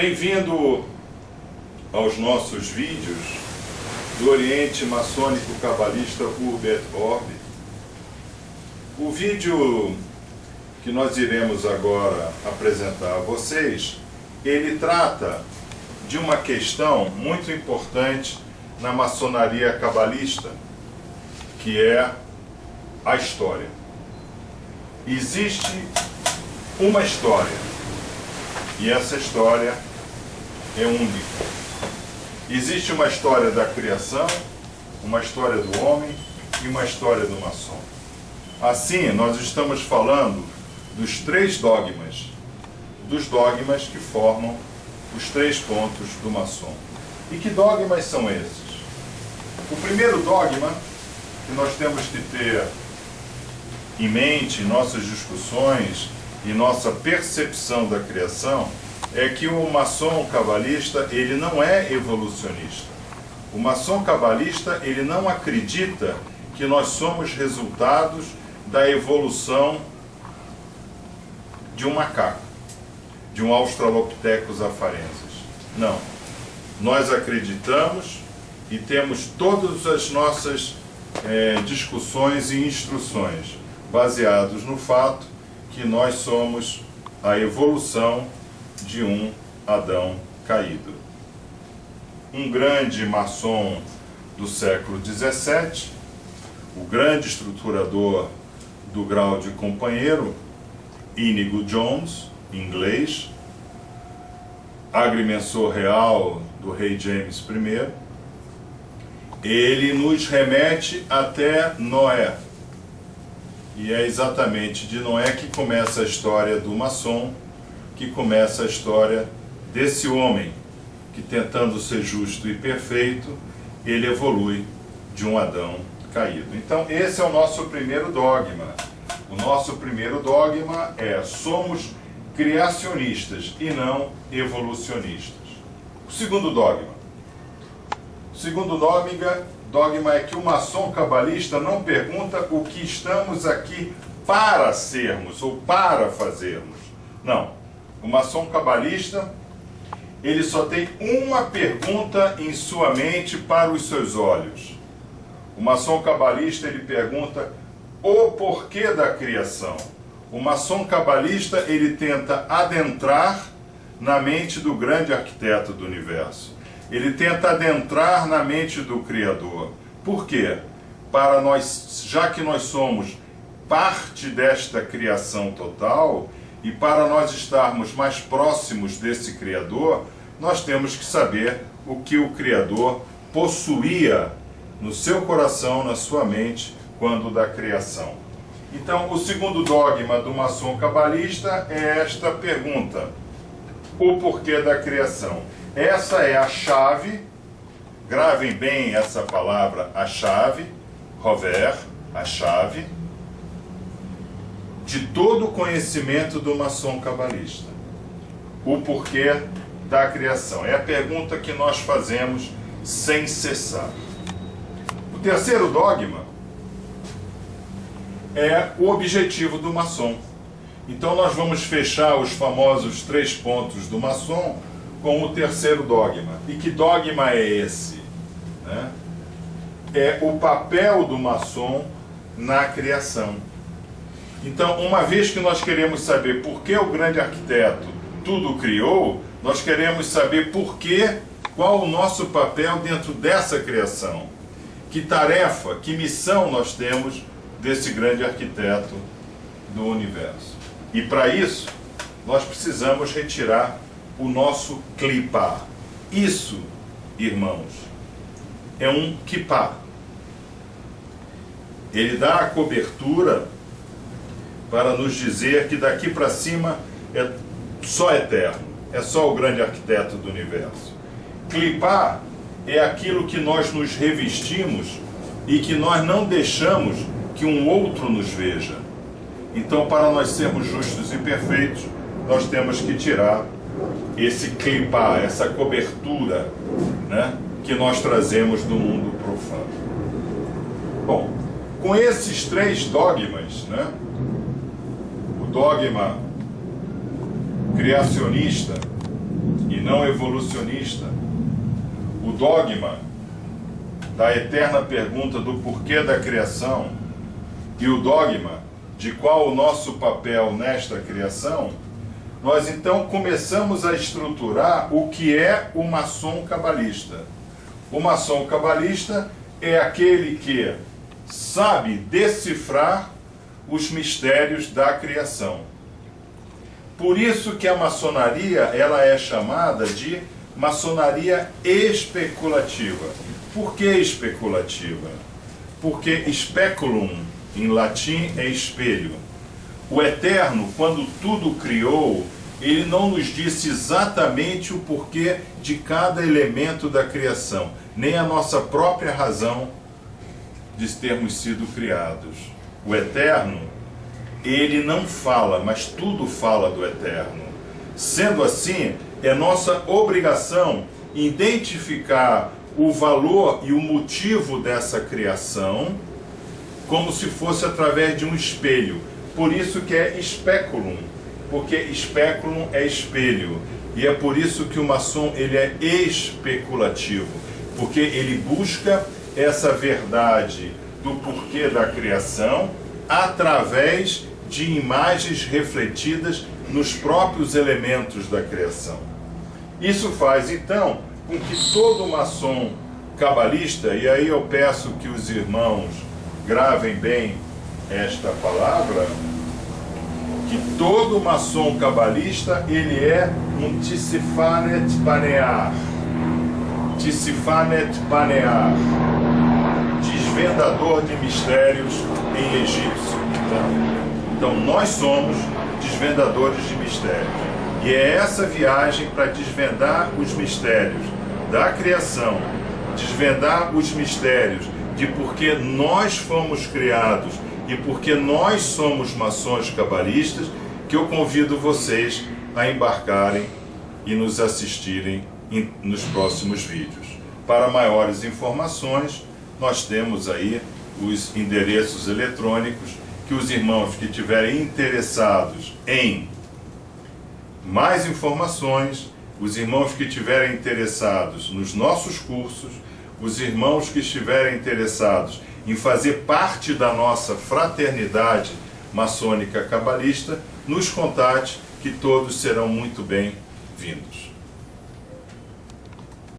Bem-vindo aos nossos vídeos do Oriente Maçônico Cabalista Urbe et Orbe. O vídeo que nós iremos agora apresentar a vocês, ele trata de uma questão muito importante na maçonaria cabalista, que é a história. Existe uma história, e essa história é única. Existe uma história da criação, uma história do homem e uma história do maçom. Assim, nós estamos falando dos três dogmas, dos dogmas que formam os três pontos do maçom. E que dogmas são esses? O primeiro dogma que nós temos que ter em mente em nossas discussões e nossa percepção da criação é que o maçom cabalista, ele não é evolucionista. O maçom cabalista, ele não acredita que nós somos resultados da evolução de um macaco, de um Australopithecus afarensis. Não. Nós acreditamos e temos todas as nossas discussões e instruções baseados no fato que nós somos a evolução de um Adão caído. Um grande maçom do século XVII, o grande estruturador do grau de companheiro, Inigo Jones, inglês, agrimensor real do rei James I, ele nos remete até Noé. E é exatamente de Noé que começa a história do maçom, que começa a história desse homem que, tentando ser justo e perfeito, ele evolui de um Adão caído. Então, esse é o nosso primeiro dogma. O nosso primeiro dogma é: somos criacionistas e não evolucionistas. O segundo dogma. O segundo dogma é que o maçom cabalista não pergunta o que estamos aqui para sermos ou para fazermos. Não. O maçom cabalista, ele só tem uma pergunta em sua mente para os seus olhos. O maçom cabalista, ele pergunta o porquê da criação. O maçom cabalista, ele tenta adentrar na mente do grande arquiteto do universo. Ele tenta adentrar na mente do Criador. Por quê? Para nós, já que nós somos parte desta criação total, e para nós estarmos mais próximos desse Criador, nós temos que saber o que o Criador possuía no seu coração, na sua mente, quando da criação. Então, o segundo dogma do maçom cabalista é esta pergunta: o porquê da criação. Essa é a chave, gravem bem essa palavra, a chave, Rover, a chave, de todo o conhecimento do maçom cabalista. O porquê da criação. É a pergunta que nós fazemos sem cessar. O terceiro dogma é o objetivo do maçom. Então nós vamos fechar os famosos três pontos do maçom com o terceiro dogma. E que dogma é esse? É o papel do maçom na criação. Então, uma vez que nós queremos saber por que o grande arquiteto tudo criou, nós queremos saber qual o nosso papel dentro dessa criação. Que tarefa, que missão nós temos desse grande arquiteto do universo. E para isso, nós precisamos retirar o nosso clipá. Isso, irmãos, é um kippá. Ele dá a cobertura para nos dizer que daqui para cima é só eterno, é só o grande arquiteto do universo. Clipá é aquilo que nós nos revestimos e que nós não deixamos que um outro nos veja. Então, para nós sermos justos e perfeitos, nós temos que tirar esse clipá, essa cobertura, que nós trazemos do mundo profano. Bom, com esses três dogmas, o dogma criacionista e não evolucionista, o dogma da eterna pergunta do porquê da criação e o dogma de qual o nosso papel nesta criação, nós então começamos a estruturar o que é o maçom cabalista. O maçom cabalista é aquele que sabe decifrar os mistérios da criação. Por isso que a maçonaria ela é chamada de maçonaria especulativa. Por que especulativa? Porque speculum, em latim, é espelho. O Eterno, quando tudo criou, ele não nos disse exatamente o porquê de cada elemento da criação, nem a nossa própria razão de termos sido criados. O Eterno, ele não fala, mas tudo fala do Eterno. Sendo assim, é nossa obrigação identificar o valor e o motivo dessa criação como se fosse através de um espelho. Por isso que é speculum, porque speculum é espelho. E é por isso que o maçom ele é especulativo, porque ele busca essa verdade do porquê da criação através de imagens refletidas nos próprios elementos da criação. Isso faz então com que todo maçom cabalista, e aí eu peço que os irmãos gravem bem esta palavra, que todo maçom cabalista ele é um Tisifanet Panear. Tisifanet Panear, desvendador de mistérios em egípcio. Então nós somos desvendadores de mistérios. E é essa viagem para desvendar os mistérios da criação, desvendar os mistérios de porque nós fomos criados e porque nós somos maçons cabalistas, que eu convido vocês a embarcarem e nos assistirem nos próximos vídeos. Para maiores informações, nós temos aí os endereços eletrônicos que os irmãos que estiverem interessados em mais informações, os irmãos que estiverem interessados nos nossos cursos, os irmãos que estiverem interessados em fazer parte da nossa fraternidade maçônica cabalista, nos contate, que todos serão muito bem-vindos.